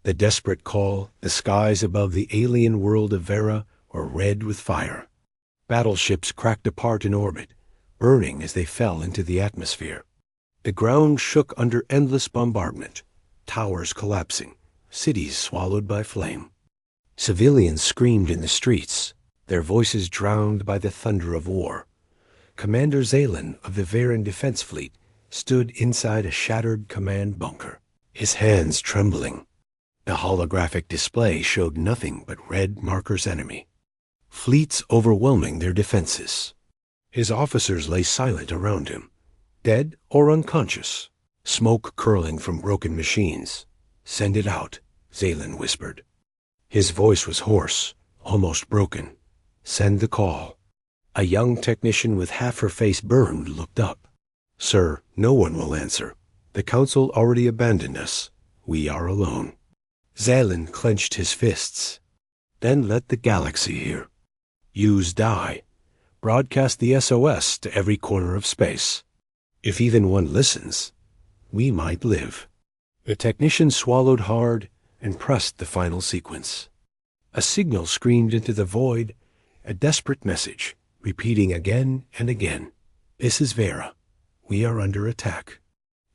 The desperate call, the skies above the alien world of Vera were red with fire. Battleships cracked apart in orbit, burning as they fell into the atmosphere. The ground shook under endless bombardment, towers collapsing, cities swallowed by flame. Civilians screamed in the streets, their voices drowned by the thunder of war. Commander Zalen of the Veran Defense Fleet stood inside a shattered command bunker, his hands trembling. The holographic display showed nothing but red markers enemy. Fleets overwhelming their defenses. His officers lay silent around him, dead or unconscious, smoke curling from broken machines. "Send it out," Zalen whispered. His voice was hoarse, almost broken. "Send the call." A young technician with half her face burned looked up. "Sir, no one will answer. The Council already abandoned us. We are alone." Zalen clenched his fists. "Then let the galaxy hear. Use die. Broadcast the SOS to every corner of space. If even one listens, we might live." The technician swallowed hard and pressed the final sequence. A signal screamed into the void, a desperate message, repeating again and again. "This is Vera. We are under attack.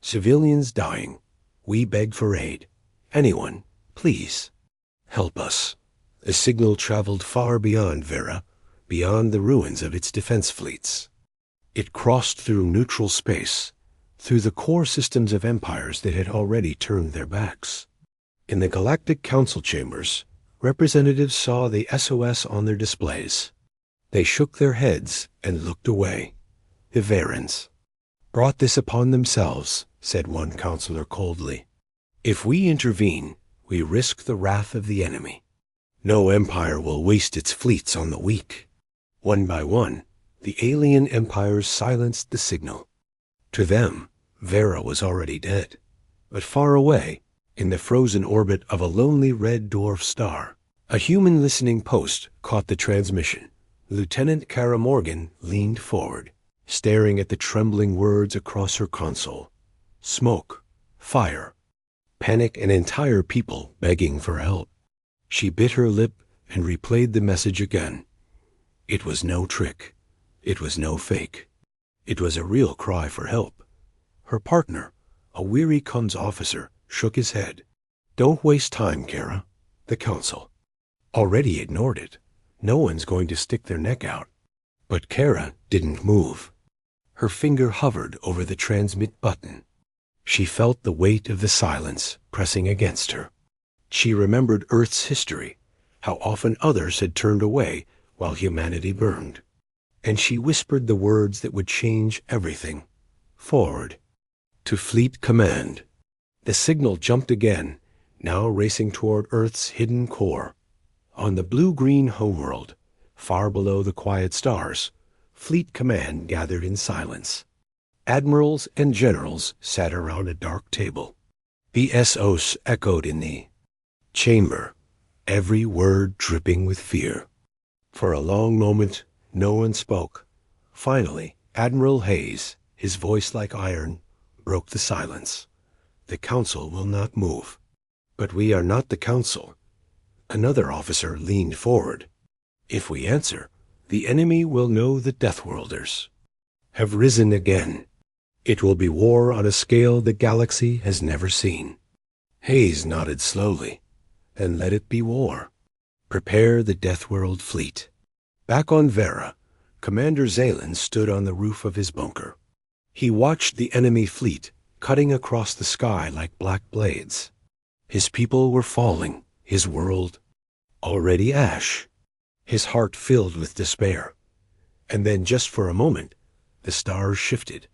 Civilians dying. We beg for aid. Anyone, please, help us." The signal traveled far beyond Vera, beyond the ruins of its defense fleets. It crossed through neutral space, through the core systems of empires that had already turned their backs. In the Galactic Council chambers, representatives saw the SOS on their displays. They shook their heads and looked away. The Verans brought this upon themselves, said one counselor coldly. "If we intervene, we risk the wrath of the enemy. No empire will waste its fleets on the weak." One by one, the alien empires silenced the signal. To them, Vera was already dead. But far away, in the frozen orbit of a lonely red dwarf star, a human listening post caught the transmission. Lieutenant Kara Morgan leaned forward, staring at the trembling words across her console. Smoke, fire, panic, and entire people begging for help. She bit her lip and replayed the message again. It was no trick. It was no fake. It was a real cry for help. Her partner, a weary comms officer, shook his head. "Don't waste time, Kara. The Council already ignored it. No one's going to stick their neck out." But Kara didn't move. Her finger hovered over the transmit button. She felt the weight of the silence pressing against her. She remembered Earth's history, how often others had turned away while humanity burned. And she whispered the words that would change everything. "Forward. To Fleet Command." The signal jumped again, now racing toward Earth's hidden core. On the blue-green homeworld, far below the quiet stars, Fleet Command gathered in silence. Admirals and generals sat around a dark table. The SOS echoed in the chamber, every word dripping with fear. For a long moment, no one spoke. Finally, Admiral Hayes, his voice like iron, broke the silence. "The Council will not move." "But we are not the Council." Another officer leaned forward. "If we answer, the enemy will know the Deathworlders have risen again. It will be war on a scale the galaxy has never seen." Hayes nodded slowly. "And let it be war. Prepare the Deathworld Fleet." Back on Vera, Commander Zalen stood on the roof of his bunker. He watched the enemy fleet cutting across the sky like black blades. His people were falling, his world already ash. His heart filled with despair. And then, just for a moment, the stars shifted.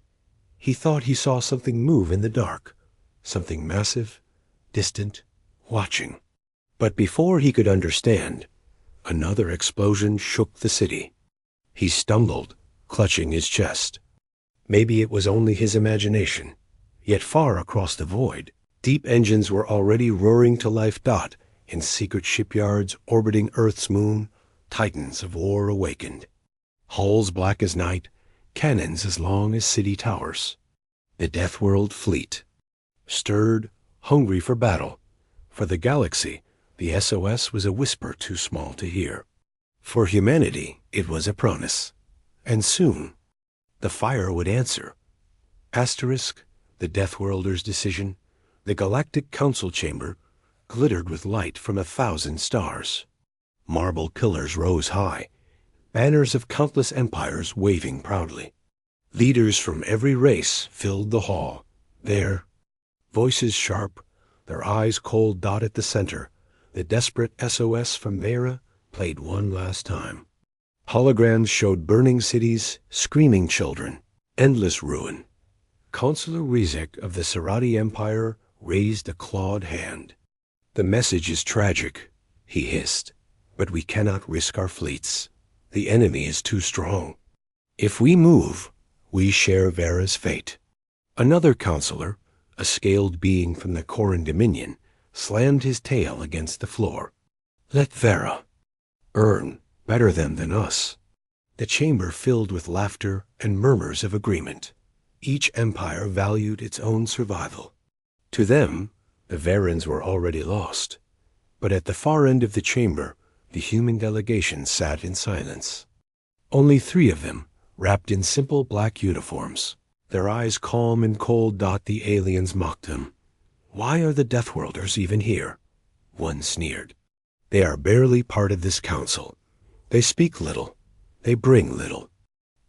He thought he saw something move in the dark, something massive, distant, watching. But before he could understand, another explosion shook the city. He stumbled, clutching his chest. Maybe it was only his imagination, yet far across the void, deep engines were already roaring to life. In secret shipyards orbiting Earth's moon, titans of war awakened. Hulls black as night, cannons as long as city towers. The Deathworld Fleet stirred, hungry for battle, For the galaxy, the SOS was a whisper too small to hear. For humanity, it was a promise. And soon, the fire would answer. Asterisk, the Deathworlders' decision, the Galactic Council chamber, glittered with light from 1,000 stars. Marble pillars rose high, banners of countless empires waving proudly. Leaders from every race filled the hall. There, voices sharp, their eyes cold dot at the center, the desperate SOS from Vera played one last time. Holograms showed burning cities, screaming children, endless ruin. Consular Rizek of the Sarati Empire raised a clawed hand. "The message is tragic," he hissed, "but we cannot risk our fleets. The enemy is too strong. If we move, we share Vera's fate." Another counselor, a scaled being from the Corran Dominion, slammed his tail against the floor. "Let Vera earn better them than us." The chamber filled with laughter and murmurs of agreement. Each empire valued its own survival. To them, the Verans were already lost. But at the far end of the chamber, the human delegation sat in silence. Only 3 of them, wrapped in simple black uniforms. Their eyes calm and cold. The aliens mocked them. "Why are the Deathworlders even here?" One sneered. "They are barely part of this council. They speak little. They bring little.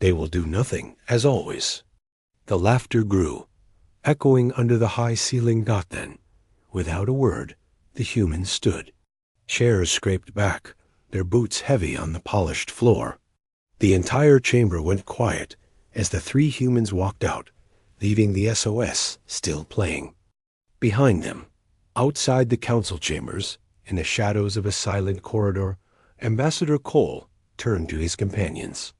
They will do nothing, as always." The laughter grew, echoing under the high ceiling. Then, without a word, the humans stood. Chairs scraped back, their boots heavy on the polished floor. The entire chamber went quiet as the 3 humans walked out, leaving the SOS still playing. Behind them, outside the council chambers, in the shadows of a silent corridor, Ambassador Cole turned to his companions.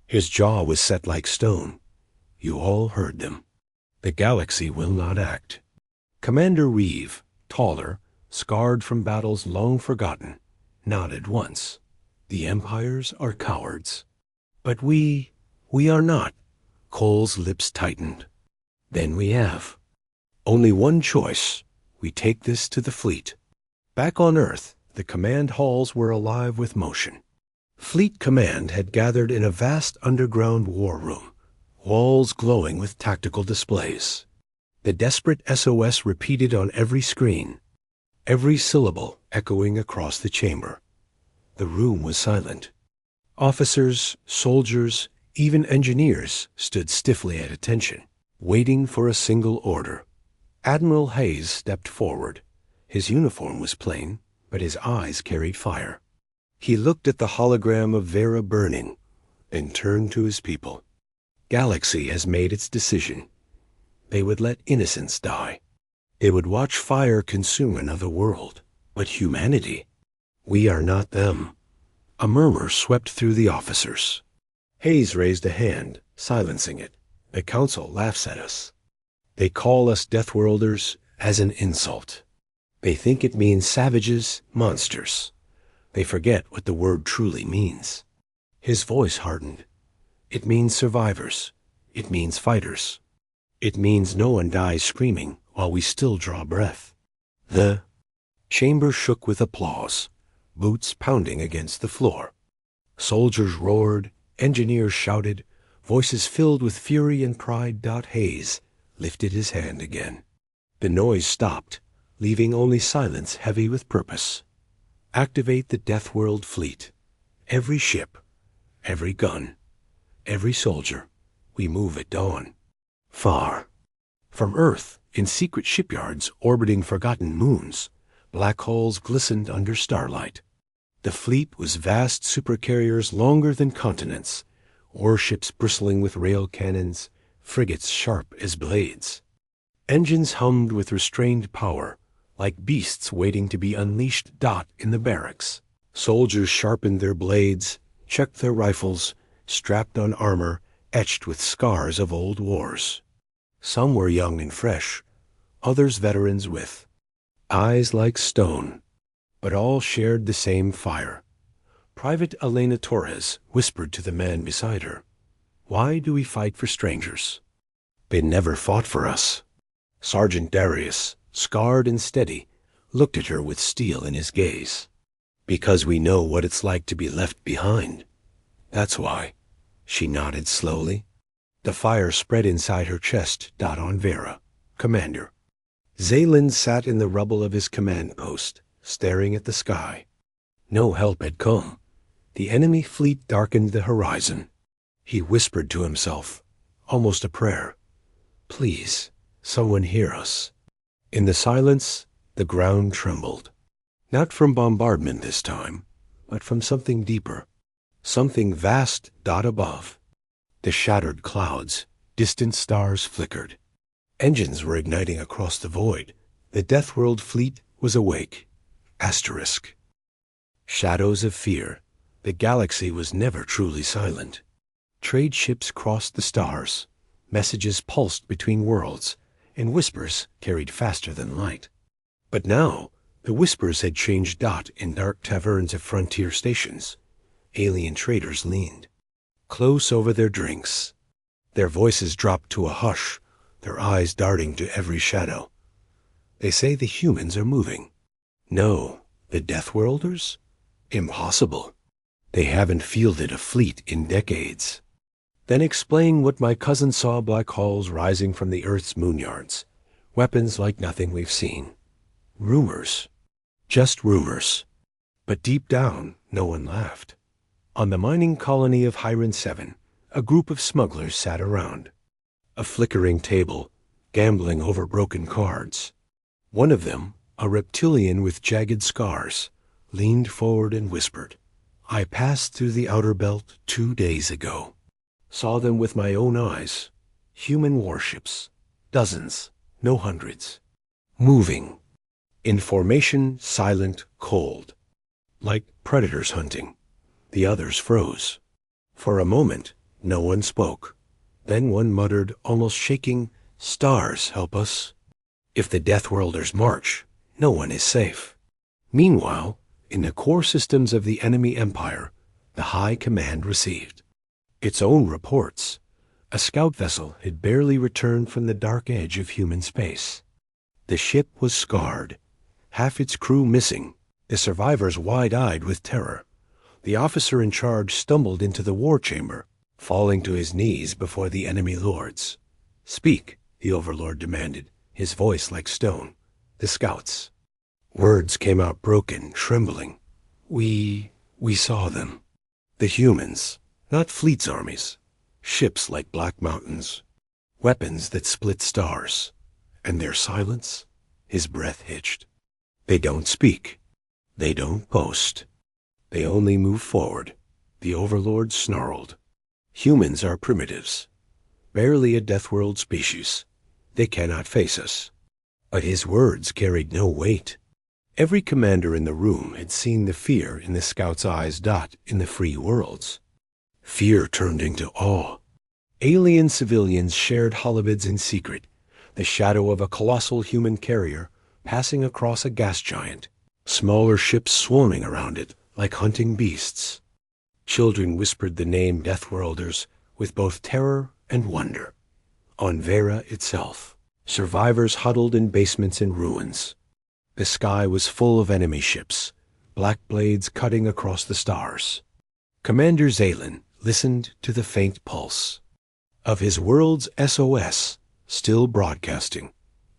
His jaw was set like stone. You all heard them. The galaxy will not act. Commander Reeve, taller, scarred from battles long forgotten, nodded once. "The empires are cowards." "But we are not." Cole's lips tightened. "Then we have only one choice. We take this to the fleet." Back on Earth, the command halls were alive with motion. Fleet Command had gathered in a vast underground war room, walls glowing with tactical displays. The desperate SOS repeated on every screen, every syllable echoing across the chamber. The room was silent. Officers, soldiers, even engineers stood stiffly at attention, waiting for a single order. Admiral Hayes stepped forward. His uniform was plain, but his eyes carried fire. He looked at the hologram of Vera burning, and turned to his people. Galaxy has made its decision. They would let innocents die. It would watch fire consume another world. But humanity, we are not them. A murmur swept through the officers. Hayes raised a hand, silencing it. "The council laughs at us. They call us Deathworlders as an insult. They think it means savages, monsters. They forget what the word truly means." His voice hardened. "It means survivors. It means fighters. It means no one dies screaming while we still draw breath." The chamber shook with applause, boots pounding against the floor. Soldiers roared, engineers shouted, voices filled with fury and pride. Hayes lifted his hand again. The noise stopped, leaving only silence heavy with purpose. "Activate the Deathworld Fleet. Every ship, every gun, every soldier. We move at dawn." Far from Earth, in secret shipyards orbiting forgotten moons, black holes glistened under starlight. The fleet was vast supercarriers longer than continents, warships bristling with rail cannons, frigates sharp as blades. Engines hummed with restrained power, like beasts waiting to be unleashed. In the barracks, soldiers sharpened their blades, checked their rifles, strapped on armor etched with scars of old wars. Some were young and fresh, others veterans with eyes like stone, but all shared the same fire. Private Elena Torres whispered to the man beside her, "Why do we fight for strangers? They never fought for us." Sergeant Darius, scarred and steady, looked at her with steel in his gaze. Because we know what it's like to be left behind. That's why. She nodded slowly. The fire spread inside her chest. On Vera, Commander. Zaylen sat in the rubble of his command post, staring at the sky. No help had come. The enemy fleet darkened the horizon. He whispered to himself, almost a prayer. Please, someone hear us. In the silence, the ground trembled. Not from bombardment this time, but from something deeper. Something vast above. The shattered clouds, distant stars flickered. Engines were igniting across the void. The Deathworld Fleet was awake. Asterisk. Shadows of fear. The galaxy was never truly silent. Trade ships crossed the stars. Messages pulsed between worlds, and whispers carried faster than light. But now, the whispers had changed in dark taverns of frontier stations. Alien traders leaned, close over their drinks. Their voices dropped to a hush, their eyes darting to every shadow. They say the humans are moving. No, the Deathworlders? Impossible. They haven't fielded a fleet in decades. Then explain what my cousin saw: black holes rising from the Earth's moonyards. Weapons like nothing we've seen. Rumors. Just rumors. But deep down, no one laughed. On the mining colony of Hyron 7, a group of smugglers sat around. A flickering table, gambling over broken cards. One of them, a reptilian with jagged scars, leaned forward and whispered, I passed through the outer belt 2 days ago. Saw them with my own eyes. Human warships. Dozens, no hundreds. Moving. In formation, silent, cold. Like predators hunting. The others froze. For a moment, no one spoke. Then one muttered, almost shaking, Stars help us. If the Deathworlders march, no one is safe. Meanwhile, in the core systems of the enemy empire, the High Command received its own reports. A scout vessel had barely returned from the dark edge of human space. The ship was scarred, half its crew missing, the survivors wide-eyed with terror. The officer in charge stumbled into the war chamber, falling to his knees before the enemy lords. Speak, the overlord demanded, his voice like stone. The scouts. Words came out broken, trembling. We saw them. The humans, not fleet's armies. Ships like black mountains. Weapons that split stars. And their silence? His breath hitched. They don't speak. They don't boast. They only move forward. The overlord snarled. Humans are primitives. Barely a Deathworld species. They cannot face us. But his words carried no weight. Every commander in the room had seen the fear in the scout's eyes in the free worlds. Fear turned into awe. Alien civilians shared holobids in secret, the shadow of a colossal human carrier passing across a gas giant, smaller ships swarming around it like hunting beasts. Children whispered the name Deathworlders with both terror and wonder. On Vera itself, survivors huddled in basements and ruins. The sky was full of enemy ships, black blades cutting across the stars. Commander Zaylen listened to the faint pulse of his world's SOS, still broadcasting.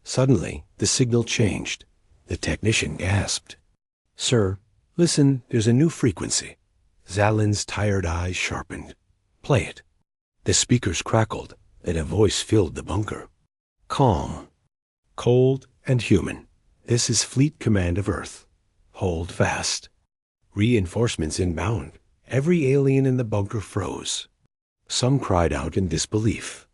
Suddenly, the signal changed. The technician gasped. Sir, listen, there's a new frequency. Zaylen's tired eyes sharpened. Play it. The speakers crackled, and a voice filled the bunker. Calm. Cold and human. This is Fleet Command of Earth. Hold fast. Reinforcements inbound. Every alien in the bunker froze. Some cried out in disbelief.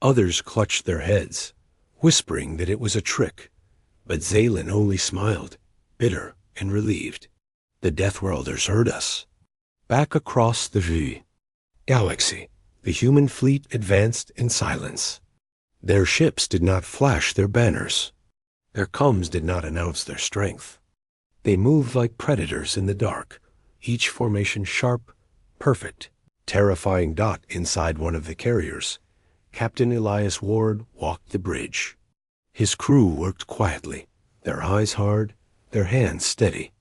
Others clutched their heads, whispering that it was a trick. But Zaylen only smiled, bitter and relieved. The Deathworlders heard us. Back across the galaxy, the human fleet advanced in silence. Their ships did not flash their banners. Their comms did not announce their strength. They moved like predators in the dark, each formation sharp, perfect. Terrifying inside one of the carriers, Captain Elias Ward walked the bridge. His crew worked quietly, their eyes hard, their hands steady.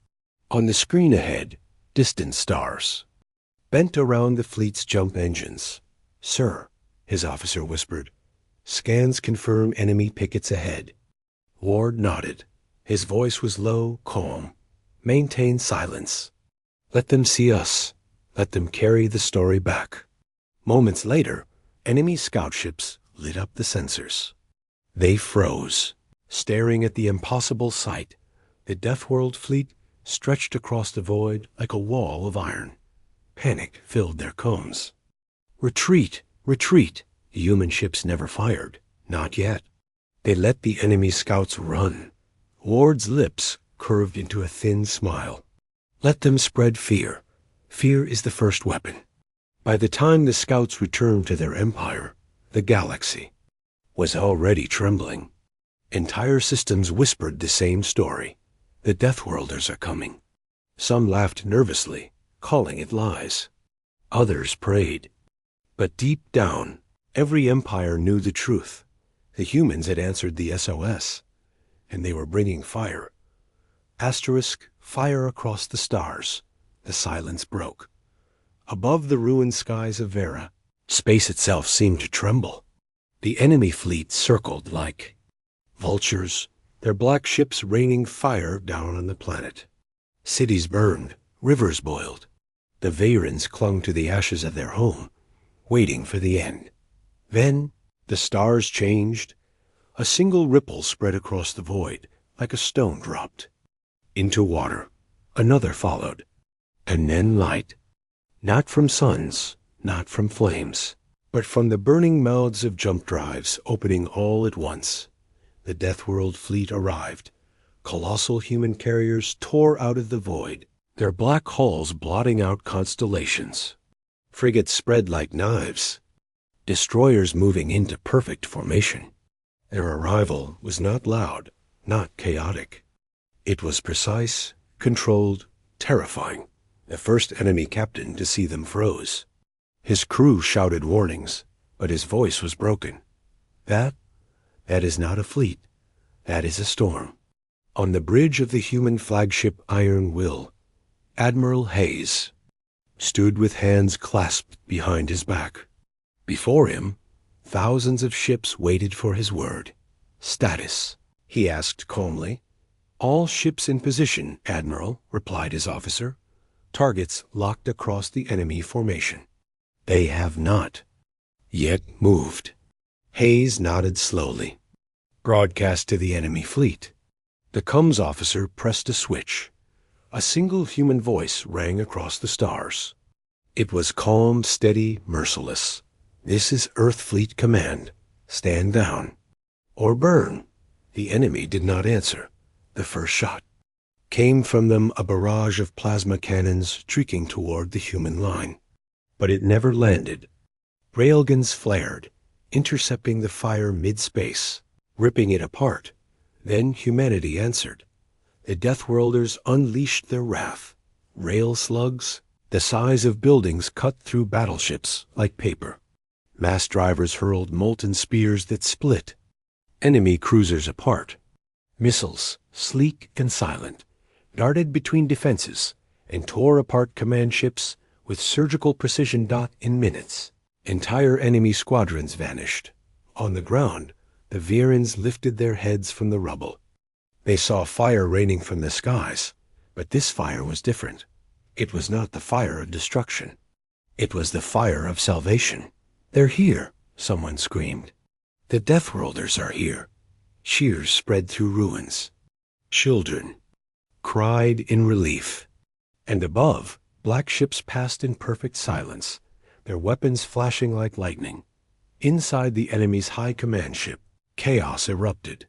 On the screen ahead, distant stars. Bent around the fleet's jump engines. "Sir," his officer whispered, "scans confirm enemy pickets ahead." Ward nodded. His voice was low, calm. "Maintain silence. Let them see us. Let them carry the story back." Moments later, enemy scout ships lit up the sensors. They froze, staring at the impossible sight. The Deathworld Fleet stretched across the void like a wall of iron. Panic filled their combs. "Retreat! Retreat!" The human ships never fired. Not yet. They let the enemy scouts run. Ward's lips curved into a thin smile. "Let them spread fear. Fear is the first weapon." By the time the scouts returned to their empire, the galaxy was already trembling. Entire systems whispered the same story. The Deathworlders are coming. Some laughed nervously, calling it lies. Others prayed. But deep down, every empire knew the truth. The humans had answered the SOS, and they were bringing fire. Asterisk, fire across the stars. The silence broke. Above the ruined skies of Vera, space itself seemed to tremble. The enemy fleet circled like vultures, their black ships raining fire down on the planet. Cities burned, rivers boiled. The Vayrans clung to the ashes of their home, waiting for the end. Then the stars changed. A single ripple spread across the void, like a stone dropped. Into water. Another followed. And then light. Not from suns, not from flames, but from the burning mouths of jump drives opening all at once. The Deathworld Fleet arrived. Colossal human carriers tore out of the void, their black hulls blotting out constellations. Frigates spread like knives, destroyers moving into perfect formation. Their arrival was not loud, not chaotic. It was precise, controlled, terrifying. The first enemy captain to see them froze. His crew shouted warnings, but his voice was broken. That is not a fleet. That is a storm. On the bridge of the human flagship Iron Will, Admiral Hayes stood with hands clasped behind his back. Before him, thousands of ships waited for his word. "Status," he asked calmly. "All ships in position, Admiral," replied his officer. "Targets locked across the enemy formation." They have not yet moved. Hayes nodded slowly. Broadcast to the enemy fleet. The comms officer pressed a switch. A single human voice rang across the stars. It was calm, steady, merciless. "This is Earth Fleet Command. Stand down. Or burn." The enemy did not answer. The first shot came from them, a barrage of plasma cannons streaking toward the human line. But it never landed. Railguns flared, intercepting the fire mid-space, ripping it apart. Then humanity answered. The Deathworlders unleashed their wrath. Rail slugs, the size of buildings, cut through battleships like paper. Mass drivers hurled molten spears that split enemy cruisers apart. Missiles, sleek and silent, darted between defenses and tore apart command ships with surgical precision. In minutes, entire enemy squadrons vanished. On the ground, the Vayrans lifted their heads from the rubble. They saw fire raining from the skies, but this fire was different. It was not the fire of destruction. It was the fire of salvation. "They're here," someone screamed. "The Deathworlders are here." Cheers spread through ruins. Children cried in relief. And above, black ships passed in perfect silence, their weapons flashing like lightning. Inside the enemy's high command ship, chaos erupted.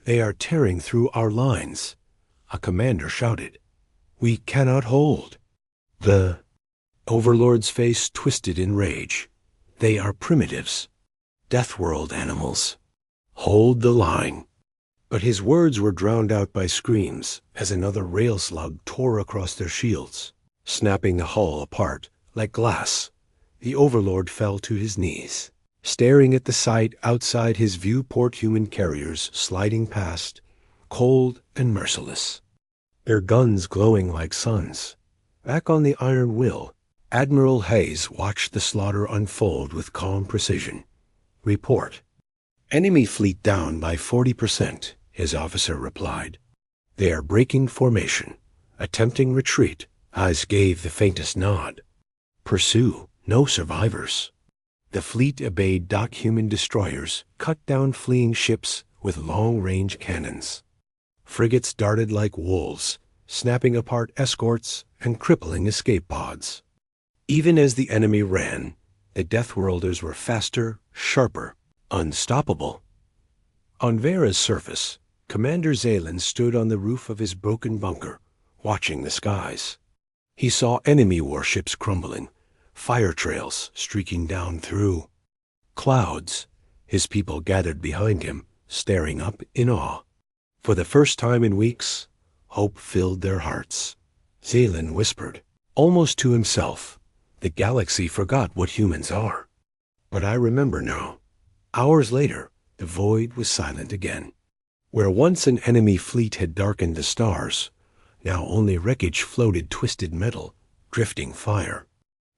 "They are tearing through our lines," a commander shouted. "We cannot hold." The overlord's face twisted in rage. "They are primitives, Deathworld animals. Hold the line." But his words were drowned out by screams as another rail slug tore across their shields, snapping the hull apart like glass. The overlord fell to his knees, staring at the sight outside his viewport, human carriers sliding past, cold and merciless. their guns glowing like suns. Back on the Iron Will, Admiral Hayes watched the slaughter unfold with calm precision. Report. Enemy fleet down by 40%, his officer replied. They are breaking formation, attempting retreat. Eyes gave the faintest nod. Pursue, no survivors. The fleet obeyed dock-human destroyers, cut down fleeing ships with long-range cannons. Frigates darted like wolves, snapping apart escorts and crippling escape pods. Even as the enemy ran, the Deathworlders were faster, sharper, unstoppable. On Vera's surface, Commander Zaylan stood on the roof of his broken bunker, watching the skies. He saw enemy warships crumbling, fire trails streaking down through. Clouds, his people gathered behind him, staring up in awe. For the first time in weeks, hope filled their hearts. Zaylan whispered, almost to himself, the galaxy forgot what humans are. But I remember now. Hours later, the void was silent again. Where once an enemy fleet had darkened the stars, now only wreckage floated twisted metal, drifting fire.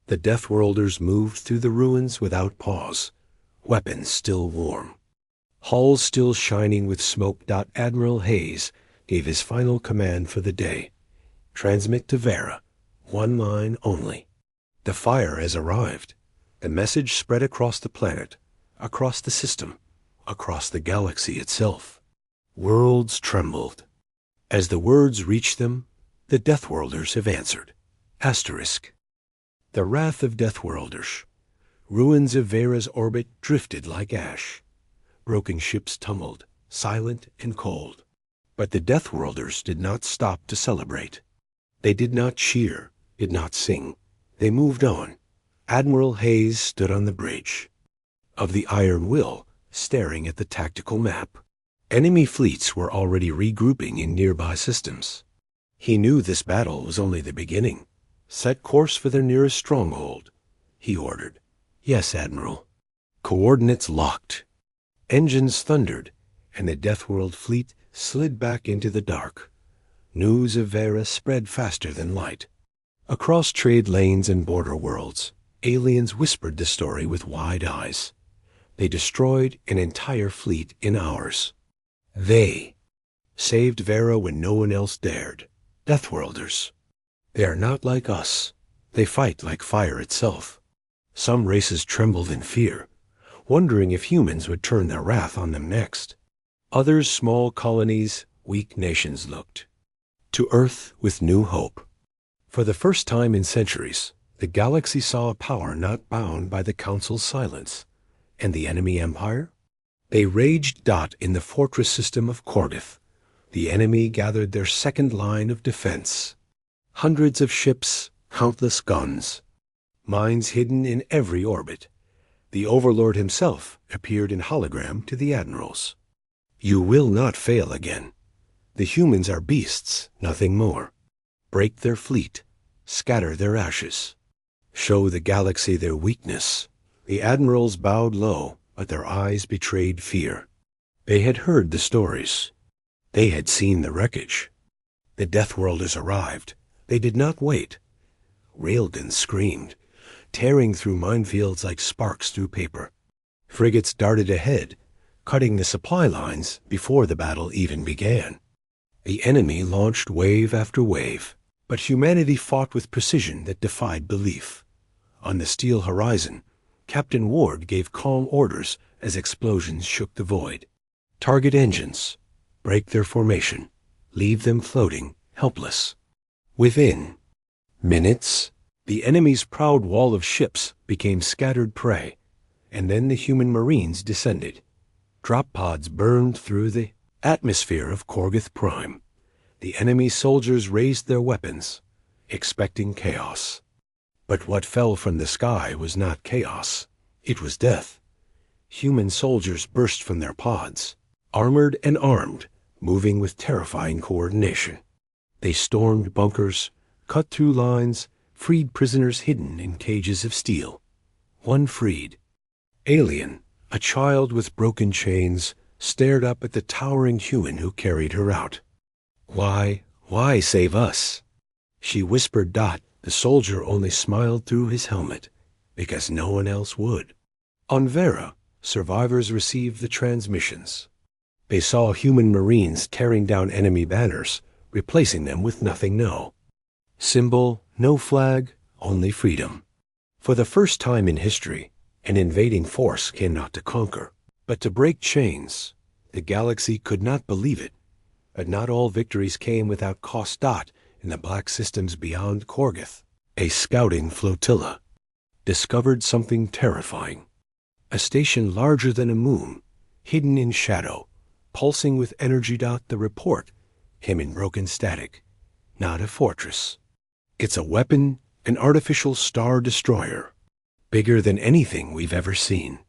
The Deathworlders moved through the ruins without pause, weapons still warm. Hulls still shining with smoke. Admiral Hayes gave his final command for the day. Transmit to Vera, one line only. The fire has arrived. The message spread across the planet, across the system, across the galaxy itself. Worlds trembled. As the words reached them, the Deathworlders have answered. Asterisk. The wrath of Deathworlders. Ruins of Vera's orbit drifted like ash. Broken ships tumbled, silent and cold. But the Deathworlders did not stop to celebrate. They did not cheer, did not sing. They moved on. Admiral Hayes stood on the bridge of the Iron Will, staring at the tactical map. Enemy fleets were already regrouping in nearby systems. He knew this battle was only the beginning. Set course for their nearest stronghold, he ordered. Yes, Admiral. Coordinates locked. Engines thundered, and the Deathworld fleet slid back into the dark. News of Vera spread faster than light. Across trade lanes and border worlds, aliens whispered the story with wide eyes. They destroyed an entire fleet in hours. They saved Vera when no one else dared. Deathworlders. They are not like us. They fight like fire itself. Some races trembled in fear, wondering if humans would turn their wrath on them next. Others, small colonies, weak nations, looked to Earth with new hope. For the first time in centuries, the galaxy saw a power not bound by the Council's silence. And the enemy empire? They raged. In the fortress system of Corgith, the enemy gathered their second line of defense. Hundreds of ships, countless guns, mines hidden in every orbit. The Overlord himself appeared in hologram to the admirals. You will not fail again. The humans are beasts, nothing more. Break their fleet, scatter their ashes. Show the galaxy their weakness. The admirals bowed low, but their eyes betrayed fear. They had heard the stories. They had seen the wreckage. The Deathworlders arrived. They did not wait. Railguns screamed, tearing through minefields like sparks through paper. Frigates darted ahead, cutting the supply lines before the battle even began. The enemy launched wave after wave, but humanity fought with precision that defied belief. On the steel horizon, Captain Ward gave calm orders as explosions shook the void. Target engines. Break their formation. Leave them floating, helpless. Within minutes, the enemy's proud wall of ships became scattered prey, and then the human marines descended. Drop pods burned through the atmosphere of Corgith Prime. The enemy soldiers raised their weapons, expecting chaos. But what fell from the sky was not chaos. It was death. Human soldiers burst from their pods, armored and armed, moving with terrifying coordination. They stormed bunkers, cut through lines, freed prisoners hidden in cages of steel. One freed. Alien, a child with broken chains, stared up at the towering human who carried her out. Why, Why save us? She whispered Dot. The soldier only smiled through his helmet, because no one else would. On Vera, survivors received the transmissions. They saw human Marines tearing down enemy banners, replacing them with nothing. No symbol, no flag, only freedom. For the first time in history, an invading force came not to conquer, but to break chains. The galaxy could not believe it, but not all victories came without cost. Dot, in the black systems beyond Korgoth, a scouting flotilla discovered something terrifying. A station larger than a moon, hidden in shadow, pulsing with energy. The report came in broken static. Not a fortress. It's a weapon, an artificial star destroyer, bigger than anything we've ever seen.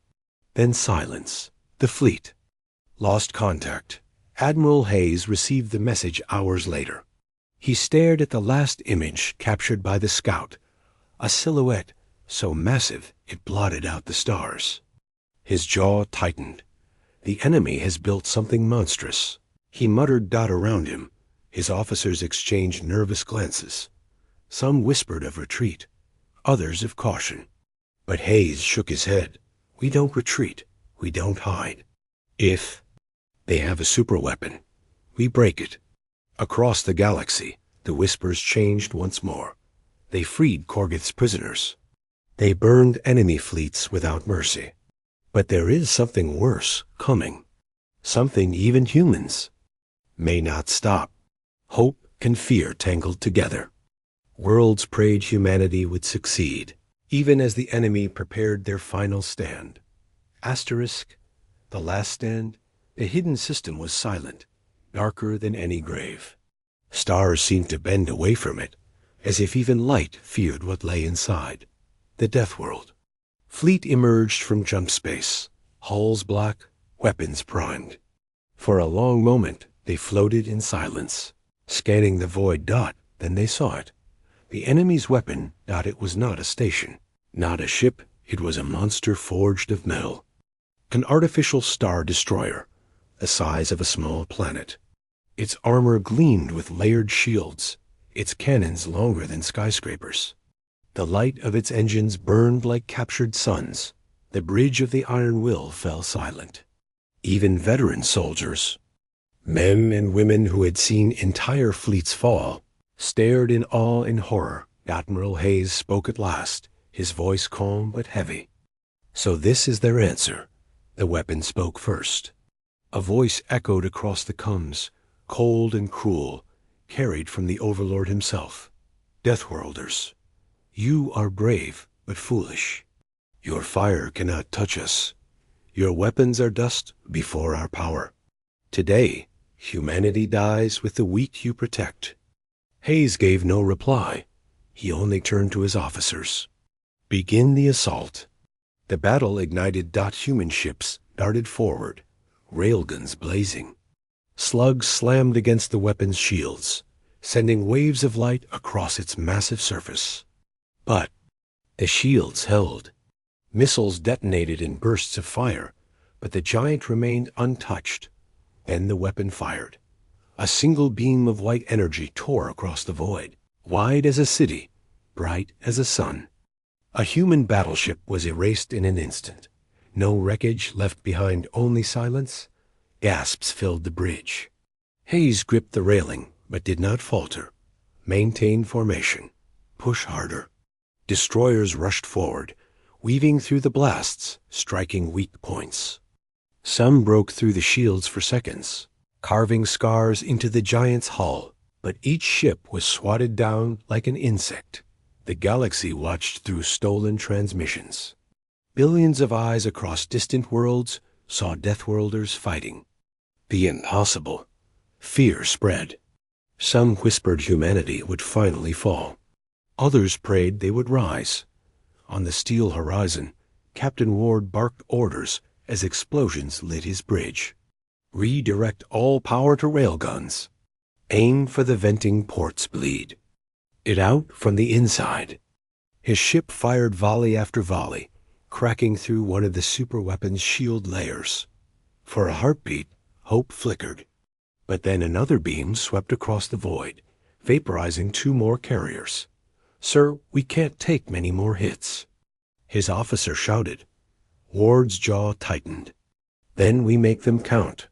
Then silence. The fleet lost contact. Admiral Hayes received the message hours later. He stared at the last image captured by the scout, a silhouette so massive it blotted out the stars. His jaw tightened. The enemy has built something monstrous. He muttered. Around him, his officers exchanged nervous glances. Some whispered of retreat, others of caution. But Hayes shook his head. We don't retreat. We don't hide. If they have a superweapon, we break it. Across the galaxy, the whispers changed once more. They freed Korgoth's prisoners. They burned enemy fleets without mercy. But there is something worse coming. Something even humans may not stop. Hope and fear tangled together. Worlds prayed humanity would succeed, even as the enemy prepared their final stand. Asterisk, the last stand, the hidden system was silent, darker than any grave. Stars seemed to bend away from it, as if even light feared what lay inside. The Deathworld. Fleet emerged from jump space, hulls black, weapons primed. For a long moment, they floated in silence, scanning the void. Then they saw it. The enemy's weapon. It was not a station, not a ship. It was a monster forged of metal. An artificial star destroyer, the size of a small planet. Its armor gleamed with layered shields, its cannons longer than skyscrapers. The light of its engines burned like captured suns. The bridge of the Iron Will fell silent. Even veteran soldiers, men and women who had seen entire fleets fall, stared in awe and horror. Admiral Hayes spoke at last, his voice calm but heavy. So this is their answer. The weapon spoke first. A voice echoed across the coms, cold and cruel, carried from the Overlord himself. Deathworlders, you are brave but foolish. Your fire cannot touch us. Your weapons are dust before our power. Today, humanity dies with the weak you protect. Hayes gave no reply. He only turned to his officers. Begin the assault. The battle ignited. Human ships darted forward, railguns blazing. Slugs slammed against the weapon's shields, sending waves of light across its massive surface. But the shields held. Missiles detonated in bursts of fire, but the giant remained untouched. Then the weapon fired. A single beam of white energy tore across the void, wide as a city, bright as a sun. A human battleship was erased in an instant. No wreckage left behind, only silence. Gasps filled the bridge. Hayes gripped the railing, but did not falter. Maintain formation. Push harder. Destroyers rushed forward, weaving through the blasts, striking weak points. Some broke through the shields for seconds, carving scars into the giant's hull, but each ship was swatted down like an insect. The galaxy watched through stolen transmissions. Billions of eyes across distant worlds saw Deathworlders fighting. The impossible. Fear spread. Some whispered humanity would finally fall. Others prayed they would rise. On the steel horizon, Captain Ward barked orders as explosions lit his bridge. Redirect all power to railguns. Aim for the venting port's bleed. It out from the inside. His ship fired volley after volley, cracking through one of the superweapon's shield layers. For a heartbeat, hope flickered. But then another beam swept across the void, vaporizing 2 more carriers. "Sir, we can't take many more hits." His officer shouted. Ward's jaw tightened. "Then we make them count."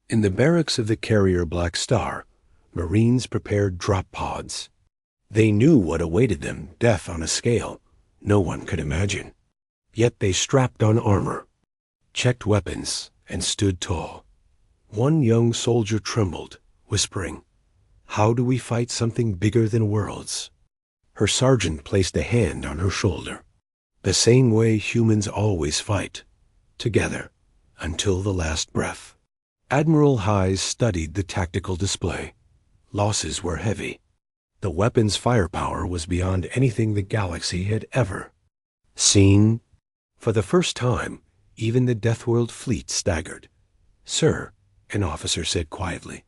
In the barracks of the carrier Black Star, Marines prepared drop pods. They knew what awaited them, death on a scale no one could imagine. Yet they strapped on armor, checked weapons, and stood tall. One young soldier trembled, whispering, "How do we fight something bigger than worlds?" Her sergeant placed a hand on her shoulder. "The same way humans always fight, together, until the last breath." Admiral Hayes studied the tactical display. Losses were heavy. The weapon's firepower was beyond anything the galaxy had ever seen. For the first time, even the Deathworld Fleet staggered. "Sir," an officer said quietly,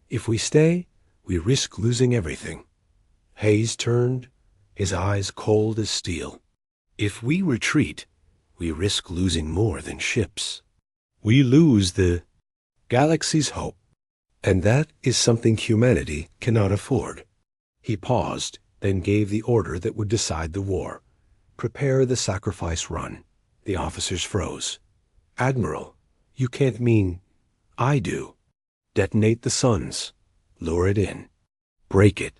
"if we stay, we risk losing everything." Hayes turned, his eyes cold as steel. "If we retreat, we risk losing more than ships. We lose the galaxy's hope, and that is something humanity cannot afford." He paused, then gave the order that would decide the war. "Prepare the sacrifice run." The officers froze. "Admiral, you can't mean—" "I do. Detonate the suns. Lure it in. Break it."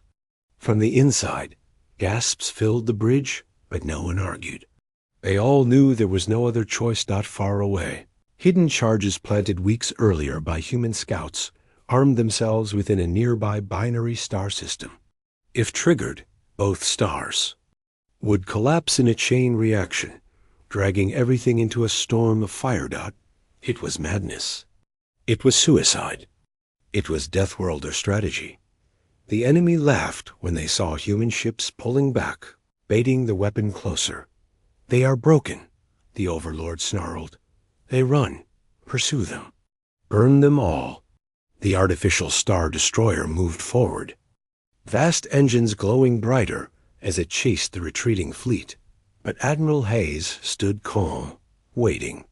From the inside, gasps filled the bridge, but no one argued. They all knew there was no other choice not far away. Hidden charges planted weeks earlier by human scouts armed themselves within a nearby binary star system. If triggered, both stars would collapse in a chain reaction, dragging everything into a storm of fire dot. It was madness. It was suicide. It was Deathworlder strategy. The enemy laughed when they saw human ships pulling back, baiting the weapon closer. "They are broken," the Overlord snarled. "They run. Pursue them. Burn them all." The artificial Star Destroyer moved forward, vast engines glowing brighter as it chased the retreating fleet. But Admiral Hayes stood calm, waiting.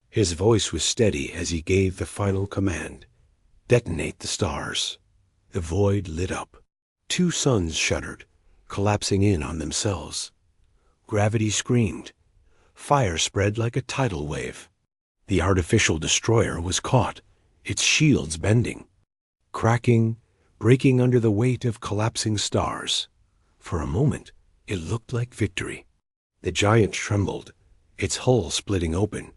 His voice was steady as he gave the final command. "Detonate the stars." The void lit up. 2 suns shuddered, collapsing in on themselves. Gravity screamed. Fire spread like a tidal wave. The artificial destroyer was caught, its shields bending, cracking, breaking under the weight of collapsing stars. For a moment, it looked like victory. The giant trembled, its hull splitting open.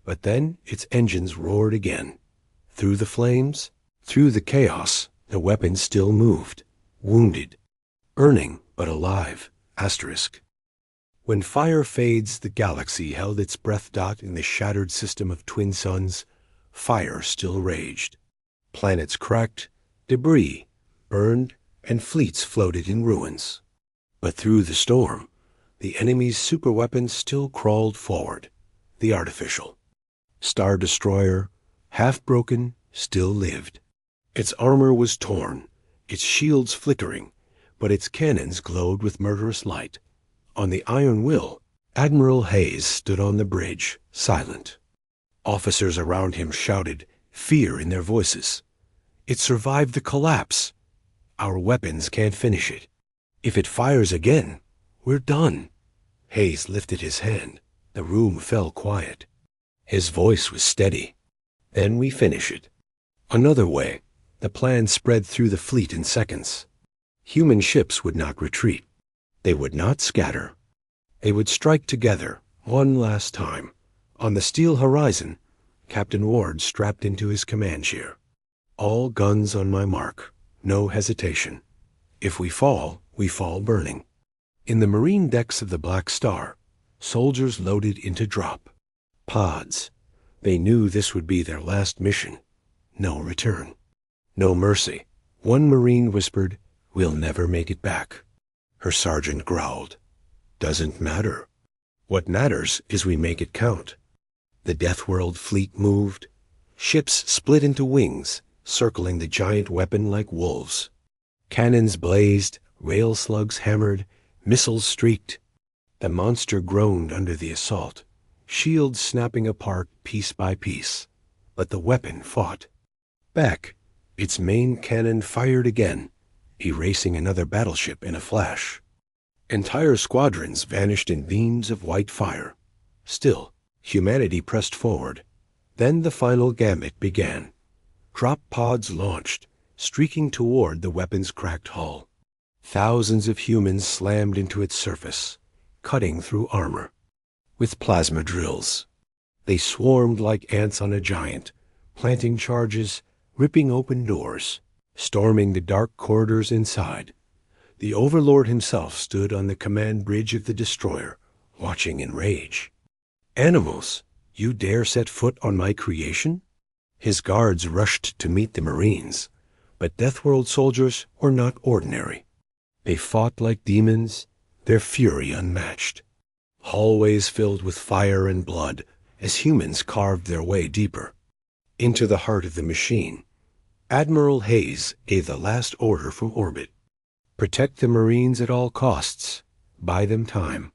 But then its engines roared again. Through the flames, through the chaos, the weapon still moved, wounded, burning but alive. Asterisk. When fire fades, the galaxy held its breath dot in the shattered system of twin suns. Fire still raged. Planets cracked, debris burned, and fleets floated in ruins. But through the storm, the enemy's superweapon still crawled forward. The artificial Star Destroyer, half broken, still lived. Its armor was torn, its shields flickering, but its cannons glowed with murderous light. On the Iron Will, Admiral Hayes stood on the bridge, silent. Officers around him shouted, fear in their voices. "It survived the collapse. Our weapons can't finish it. If it fires again, we're done." Hayes lifted his hand. The room fell quiet. His voice was steady. "Then we finish it. Another way." The plan spread through the fleet in seconds. Human ships would not retreat. They would not scatter. They would strike together, one last time. On the steel horizon, Captain Ward strapped into his command chair. "All guns on my mark. No hesitation. If we fall burning." In the marine decks of the Black Star, soldiers loaded into drop pods. They knew this would be their last mission. No return. No mercy. One Marine whispered, "We'll never make it back." Her sergeant growled, "Doesn't matter. What matters is we make it count." The Deathworld Fleet moved. Ships split into wings, circling the giant weapon like wolves. Cannons blazed, rail slugs hammered, missiles streaked. The monster groaned under the assault, shields snapping apart piece by piece. But the weapon fought back. Its main cannon fired again, erasing another battleship in a flash. Entire squadrons vanished in beams of white fire. Still, humanity pressed forward. Then the final gambit began. Drop pods launched, streaking toward the weapon's cracked hull. Thousands of humans slammed into its surface, cutting through armor. With plasma drills, they swarmed like ants on a giant, planting charges, ripping open doors, storming the dark corridors inside. The Overlord himself stood on the command bridge of the destroyer, watching in rage. "Animals, you dare set foot on my creation?" His guards rushed to meet the Marines, but Deathworld soldiers were not ordinary. They fought like demons, their fury unmatched. Hallways filled with fire and blood as humans carved their way deeper. Into the heart of the machine, Admiral Hayes gave the last order from orbit. Protect the Marines at all costs. Buy them time.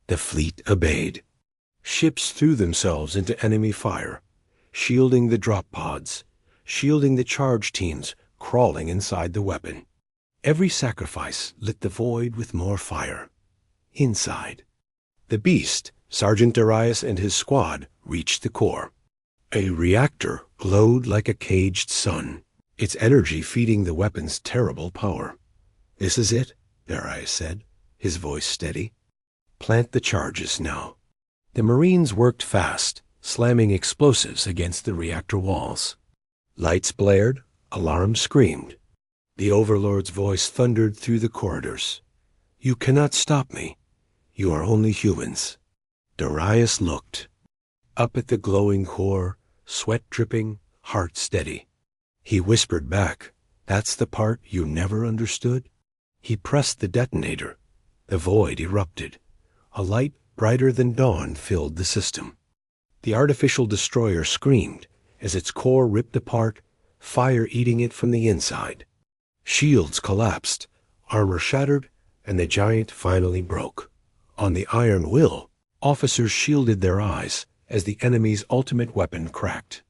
The fleet obeyed. Ships threw themselves into enemy fire, shielding the drop pods, shielding the charge teams crawling inside the weapon. Every sacrifice lit the void with more fire. Inside, the beast, Sergeant Darius and his squad, reached the core. A reactor glowed like a caged sun, its energy feeding the weapon's terrible power. "This is it," Darius said, his voice steady. "Plant the charges now." The Marines worked fast, slamming explosives against the reactor walls. Lights blared, alarms screamed. The Overlord's voice thundered through the corridors. "You cannot stop me. You are only humans." Darius looked. Up at the glowing core, sweat dripping, heart steady. He whispered back, "That's the part you never understood?" He pressed the detonator. The void erupted. A light brighter than dawn filled the system. The artificial destroyer screamed as its core ripped apart, fire eating it from the inside. Shields collapsed, armor shattered, and the giant finally broke. On the iron will, officers shielded their eyes as the enemy's ultimate weapon cracked.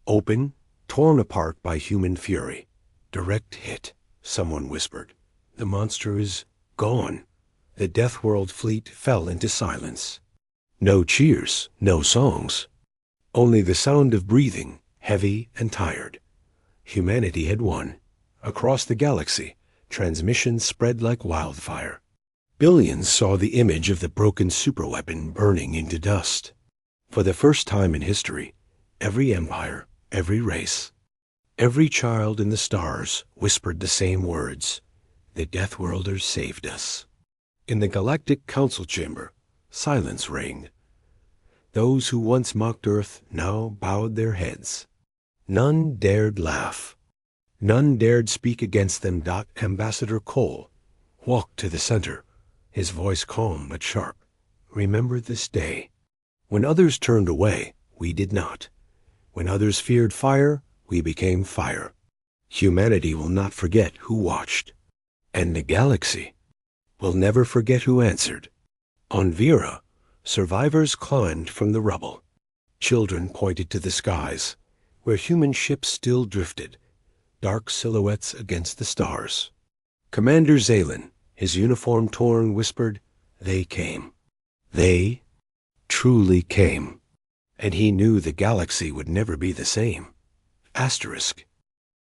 Open, torn apart by human fury. "Direct hit," someone whispered. "The monster is gone." The Deathworld Fleet fell into silence. No cheers, no songs. Only the sound of breathing, heavy and tired. Humanity had won. Across the galaxy, transmissions spread like wildfire. Billions saw the image of the broken superweapon burning into dust. For the first time in history, every empire, every race, every child in the stars whispered the same words: "The Deathworlders saved us." In the Galactic Council chamber, silence reigned. Those who once mocked Earth now bowed their heads. None dared laugh. None dared speak against them. Ambassador Cole walked to the center, his voice calm but sharp. "Remember this day. When others turned away, we did not. When others feared fire, we became fire. Humanity will not forget who watched. And the galaxy will never forget who answered." On Vera, survivors climbed from the rubble. Children pointed to the skies, where human ships still drifted, dark silhouettes against the stars. Commander Zalen, his uniform torn, whispered, "They came. They truly came." And he knew the galaxy would never be the same. Asterisk.